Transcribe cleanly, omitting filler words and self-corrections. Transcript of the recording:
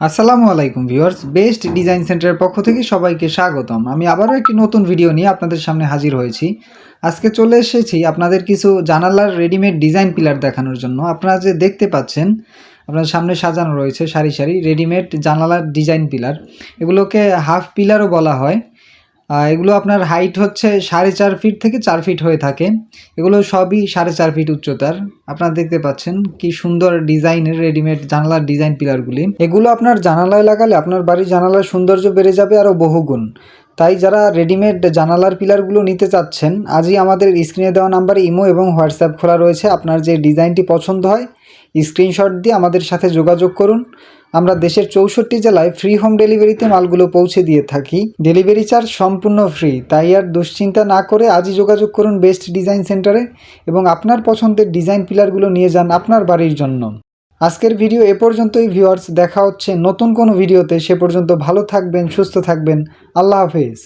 আসসালামু আলাইকুম viewers, best design সেন্টারের পক্ষ থেকে সবাইকে স্বাগতম। আমি আবারও একটি নতুন ভিডিও নিয়ে আপনাদের সামনে হাজির হয়েছি। আজকে চলে এসেছি আপনাদের কিছু জানালার রেডিমেড ডিজাইন পিলার দেখানোর জন্য। আপনারা যে দেখতে পাচ্ছেন আপনার সামনে সাজানো রয়েছে সারি সারি রেডিমেড জানালার ডিজাইন পিলার। এগুলোকে হাফ পিলারও বলা হয়। এগুলো আপনার হাইট হচ্ছে 4.5 ফিট থেকে 4 ফিট হয়ে থাকে। এগুলো সবই 4.5 ফিট উচ্চতার। আপনারা দেখতে পাচ্ছেন কি সুন্দর ডিজাইনের রেডিমেড জানালার ডিজাইন পিলারগুলি। এগুলো আপনার জানালায় লাগালে আপনার বাড়ির জানালার সৌন্দর্য বেড়ে যাবে আরও বহুগুণ। তাই যারা রেডিমেড জানালার পিলারগুলো নিতে চাচ্ছেন, আজই আমাদের স্ক্রিনে দেওয়া নাম্বারে ইমো এবং হোয়াটসঅ্যাপ খোলা রয়েছে। আপনার যে ডিজাইনটি পছন্দ হয় স্ক্রিনশট দিয়ে আমাদের সাথে যোগাযোগ করুন। আমরা দেশের 64 জেলায় ফ্রি হোম ডেলিভারিতে মালগুলো পৌঁছে দিয়ে থাকি। ডেলিভারি চার্জ সম্পূর্ণ ফ্রি। তাই আর দুশ্চিন্তা না করে আজই যোগাযোগ করুন বেস্ট ডিজাইন সেন্টারে এবং আপনার পছন্দের ডিজাইন পিলারগুলো নিয়ে যান আপনার বাড়ির জন্য। আজকের ভিডিও এ পর্যন্তই ভিউয়ার্স, দেখা হচ্ছে নতুন কোনো ভিডিওতে। সে পর্যন্ত ভালো থাকবেন, সুস্থ থাকবেন। আল্লাহ হাফেজ।